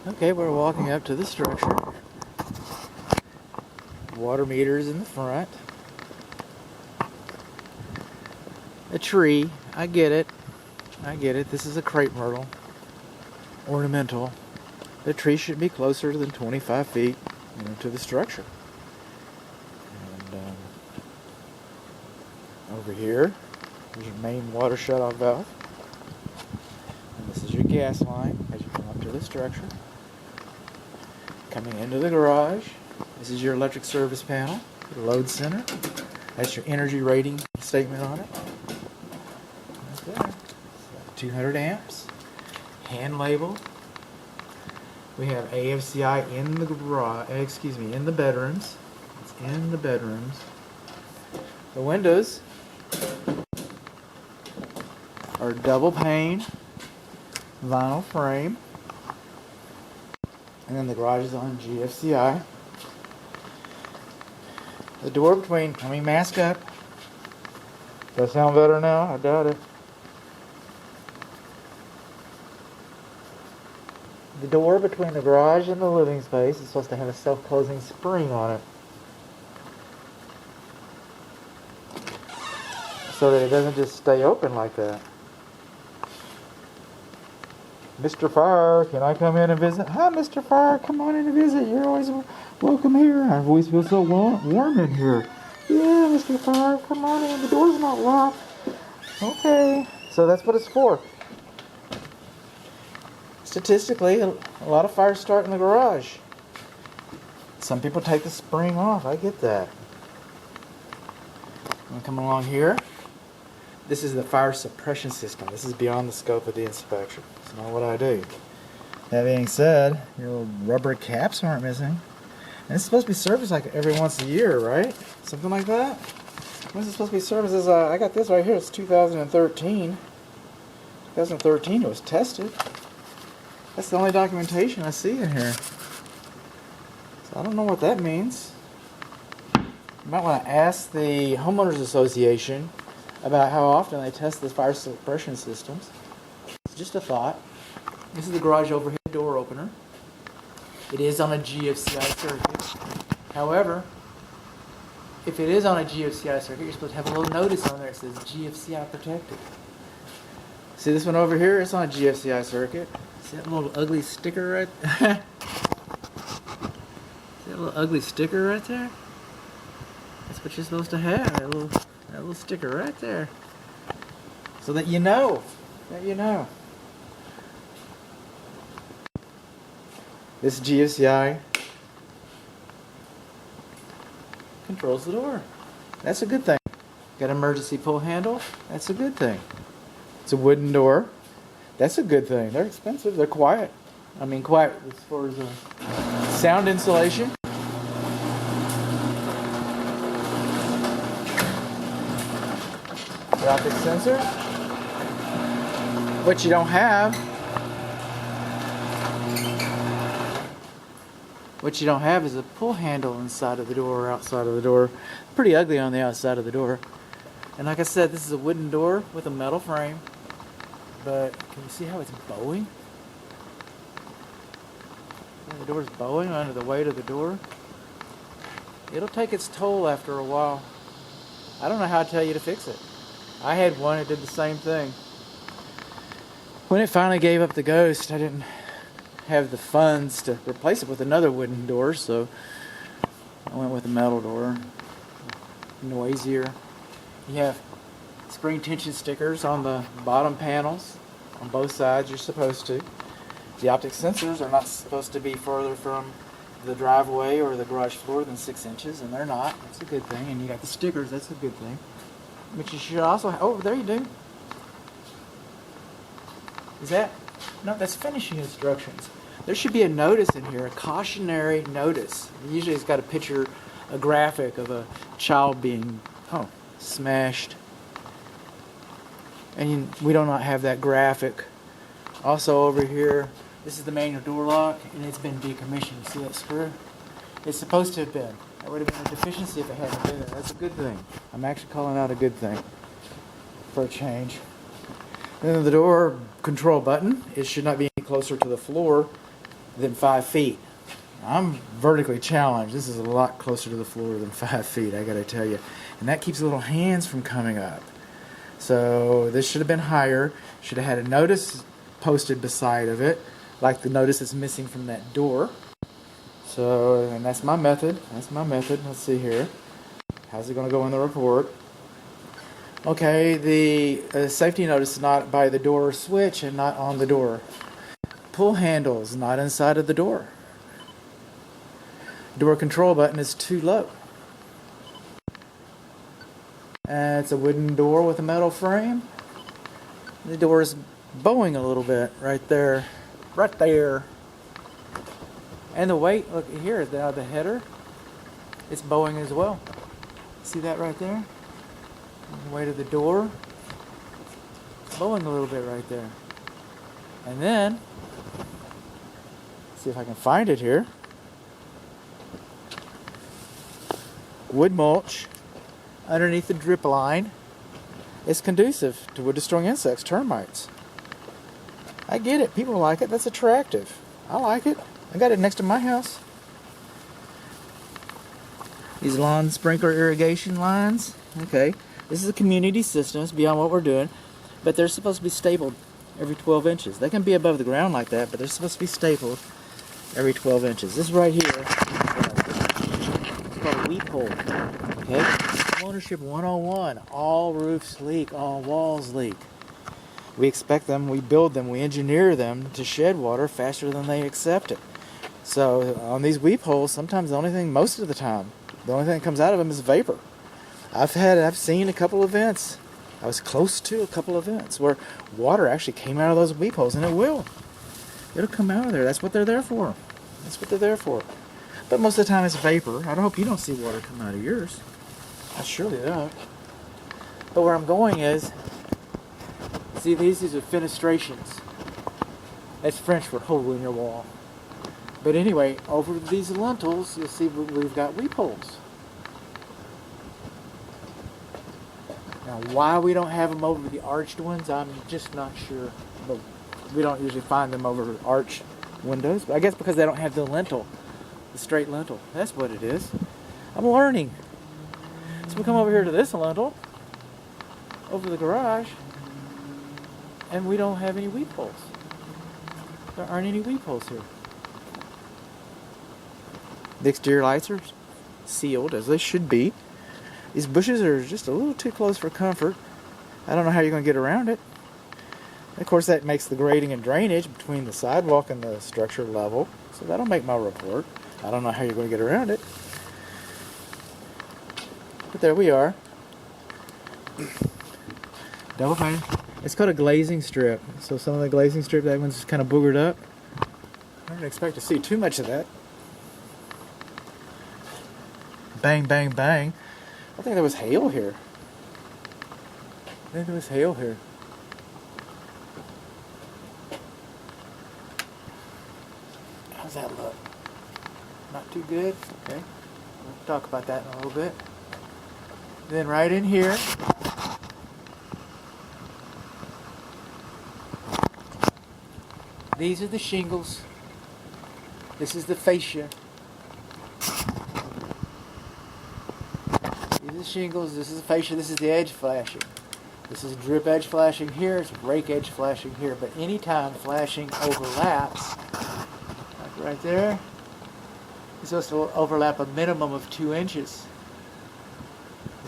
Okay, we're walking up to the structure. Water meters in the front. A tree. I get it. This is a crepe myrtle. Ornamental. The tree should be closer than 25 feet to the structure. And over here, there's your main water shutoff valve. And this is your gas line as you come up to the structure. Coming into the garage, this is your electric service panel, your load center. That's your energy rating statement on it. Right there. 200 amps. Hand labeled. We have AFCI in the garage, in the bedrooms. It's in the bedrooms. The windows are double pane, vinyl frame. And then the garage is on GFCI. The door between, mask up. Does that sound better now? I doubt it. The door between the garage and the living space is supposed to have a self-closing spring on it, so that it doesn't just stay open like that. Mr. Fire, can I come in and visit? Hi, Mr. Fire, come on in and visit. You're always welcome here. I always feel so warm in here. Yeah, Mr. Fire, come on in. The door's not locked. Okay, so that's what it's for. Statistically, a lot of fires start in the garage. Some people take the spring off. I get that. I'm going to come along here. This is the fire suppression system. This is beyond the scope of the inspection. It's not what I do. That being said, your little rubber caps aren't missing. And it's supposed to be serviced like every once a year, right? Something like that? When's it supposed to be serviced? I got this right here. It's 2013. 2013 it was tested. That's the only documentation I see in here. So I don't know what that means. You might want to ask the homeowners association about how often they test the fire suppression systems. It's just a thought. This is the garage overhead door opener. It is on a GFCI circuit. However, if it is on a GFCI circuit, you're supposed to have a little notice on there that says GFCI protected. See this one over here? It's on a GFCI circuit. See that little ugly sticker right there? See that little ugly sticker right there? That's what you're supposed to have, that little sticker right there. So that you know. This GFCI controls the door. That's a good thing. Got an emergency pull handle. That's a good thing. It's a wooden door. That's a good thing. They're expensive. They're quiet. Quiet as far as sound insulation. The optic sensor. What you don't have. What you don't have is a pull handle inside of the door or outside of the door. Pretty ugly on the outside of the door. And like I said, this is a wooden door with a metal frame. But can you see how it's bowing? The door's bowing under the weight of the door. It'll take its toll after a while. I don't know how to tell you to fix it. I had one that did the same thing. When it finally gave up the ghost, I didn't have the funds to replace it with another wooden door, so I went with a metal door. Noisier. You have spring tension stickers on the bottom panels on both sides. You're supposed to. The optic sensors are not supposed to be further from the driveway or the garage floor than 6 inches, and they're not. That's a good thing. And you got the stickers. That's a good thing. But you should also have, oh, there you do. Is that? No, that's finishing instructions. There should be a notice in here, a cautionary notice. Usually it's got a picture, a graphic of a child being, smashed. And we do not have that graphic. Also over here, this is the manual door lock, and it's been decommissioned. See that screw? It's supposed to have been. That would have been a deficiency if it hadn't been there. That's a good thing. I'm actually calling out a good thing for a change. Then the door control button, it should not be any closer to the floor than 5 feet. I'm vertically challenged. This is a lot closer to the floor than 5 feet, I gotta tell you. And that keeps the little hands from coming up. So this should have been higher. Should have had a notice posted beside of it, like the notice that's missing from that door. So, and that's my method. That's my method. Let's see here. How's it going to go in the report? Okay, the safety notice is not by the door switch and not on the door. Pull handles not inside of the door. Door control button is too low. It's a wooden door with a metal frame. The door is bowing a little bit right there. Right there. And the weight, look here, the header, it's bowing as well. See that right there? The weight of the door, it's bowing a little bit right there. And then, see if I can find it here. Wood mulch underneath the drip line is conducive to wood-destroying insects, termites. I get it. People like it. That's attractive. I like it. I got it next to my house. These lawn sprinkler irrigation lines. Okay. This is a community system. It's beyond what we're doing. But they're supposed to be stapled every 12 inches. They can be above the ground like that, but they're supposed to be stapled every 12 inches. This right here, it's called a weep hole. Okay? Ownership 101. All roofs leak. All walls leak. We expect them, we build them, we engineer them to shed water faster than they accept it. So on these weep holes, sometimes most of the time, the only thing that comes out of them is vapor. I've seen a couple events. I was close to a couple events where water actually came out of those weep holes, and it'll come out of there. That's what they're there for. That's what they're there for. But most of the time it's vapor. I hope you don't see water come out of yours. I surely don't. But where I'm going is, see, these are fenestrations. That's French for hole in your wall. But anyway, over these lintels, you'll see we've got weep holes. Now, why we don't have them over the arched ones, I'm just not sure. But we don't usually find them over arched windows. But I guess because they don't have the lintel, the straight lintel. That's what it is. I'm learning. So we come over here to this lintel, over the garage, and we don't have any weep holes. There aren't any weep holes here. The exterior lights are sealed, as they should be. These bushes are just a little too close for comfort. I don't know how you're going to get around it. Of course, that makes the grading and drainage between the sidewalk and the structure level. So that'll make my report. I don't know how you're going to get around it. But there we are. Double pane. It's called a glazing strip. So some of the glazing strip, that one's just kind of boogered up. I don't expect to see too much of that. Bang, bang, bang. I think there was hail here. How's that look? Not too good? Okay. We'll talk about that in a little bit. Then right in here, these are the shingles. This is the fascia. These are the shingles. This is the fascia. This is the edge flashing. This is drip edge flashing here. It's rake edge flashing here. But anytime flashing overlaps, like right there, it's supposed to overlap a minimum of 2 inches.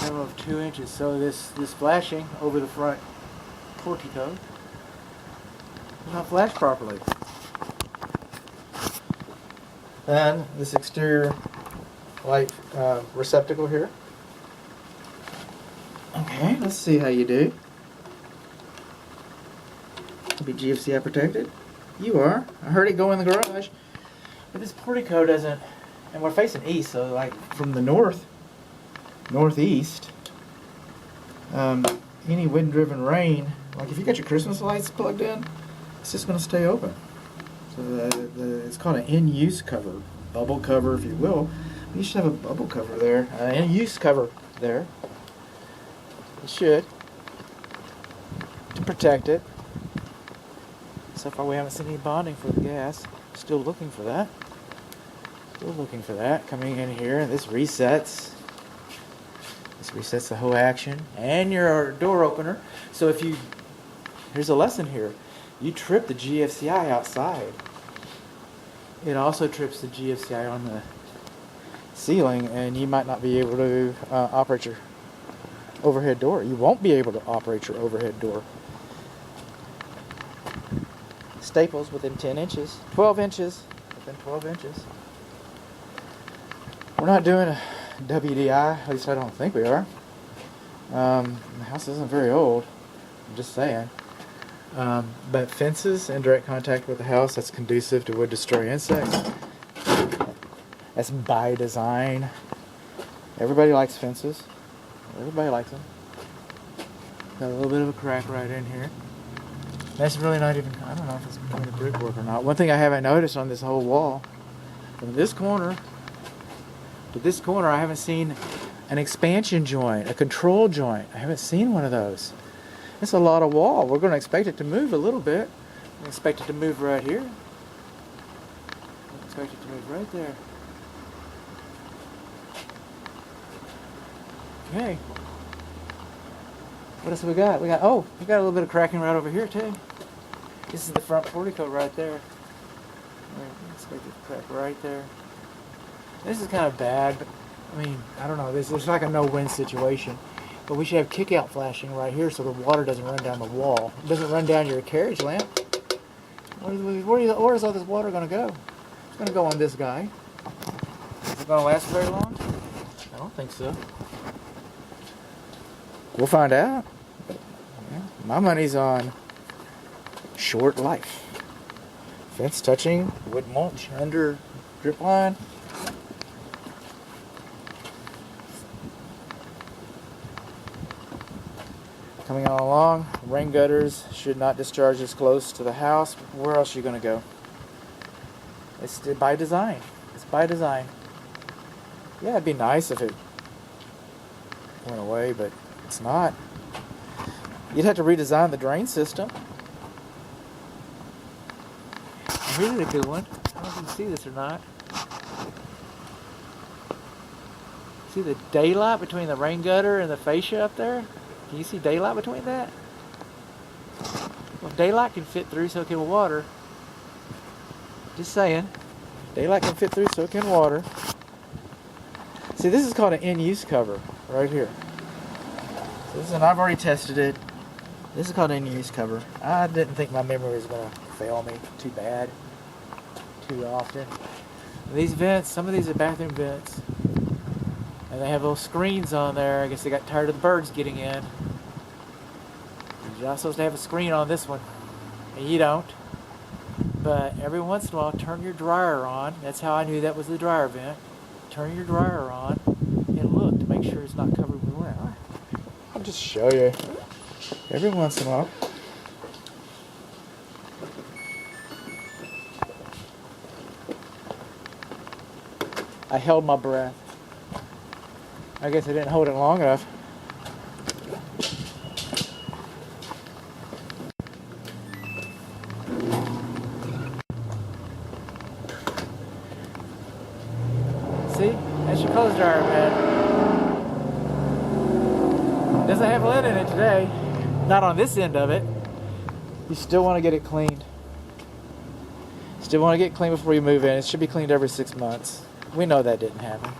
Minimum of 2 inches. So this flashing over the front portico is not flashed properly. And this exterior light receptacle here. Okay, let's see how you do. Be GFCI protected. You are. I heard it go in the garage. But this portico doesn't, and we're facing east, so like from the northeast, any wind-driven rain, like if you got your Christmas lights plugged in, it's just going to stay open. So it's called an in-use cover, bubble cover if you will. You should have a bubble cover there, in-use cover there. It should, to protect it. So far we haven't seen any bonding for the gas. Still looking for that. Still looking for that. Coming in here, and this resets. This resets the whole action and your door opener. So if you, here's a lesson here. You trip the GFCI outside. It also trips the GFCI on the ceiling, and you might not be able to operate your overhead door. You won't be able to operate your overhead door. Staples within 10 inches, 12 inches, within 12 inches. We're not doing a WDI, at least I don't think we are. The house isn't very old, I'm just saying. But fences in direct contact with the house, that's conducive to wood destroy insects. That's by design. Everybody likes fences. Everybody likes them. Got a little bit of a crack right in here. That's really not even, I don't know if it's between the brickwork or not. One thing I haven't noticed on this whole wall, from this corner to this corner, I haven't seen an expansion joint, a control joint. I haven't seen one of those. It's a lot of wall. We're going to expect it to move a little bit. We expect it to move right here. We expect it to move right there. Okay. What else we got? We got a little bit of cracking right over here too. This is the front portico right there. Expect it to crack right there. This is kind of bad, but I mean, I don't know. This is like a no-win situation. But we should have kick-out flashing right here so the water doesn't run down the wall. It doesn't run down your carriage lamp. Where is all this water going to go? It's going to go on this guy. Is it going to last very long? I don't think so. We'll find out. Yeah, my money's on short life. Fence touching, wood mulch under drip line. Coming on along, rain gutters should not discharge as close to the house. Where else are you going to go? It's by design. It's by design. Yeah, it'd be nice if it went away, but it's not. You'd have to redesign the drain system. Here's a good one. I don't know if you can see this or not. See the daylight between the rain gutter and the fascia up there? Can you see daylight between that? Well, daylight can fit through, so can water. Just saying. Daylight can fit through, so can water. See, this is called an in-use cover right here. So this, and I've already tested it. This is called an in-use cover. I didn't think my memory was going to fail me too bad, too often. These vents, some of these are bathroom vents. And they have little screens on there. I guess they got tired of the birds getting in. You're not supposed to have a screen on this one. And you don't. But every once in a while, turn your dryer on. That's how I knew that was the dryer vent. Turn your dryer on and look to make sure it's not covered with wind. I'll just show you. Every once in a while. I held my breath. I guess I didn't hold it long enough. See? That's your clothes dryer, man. Doesn't have lint in it today. Not on this end of it. You still want to get it cleaned. Still want to get it cleaned before you move in. It should be cleaned every 6 months. We know that didn't happen.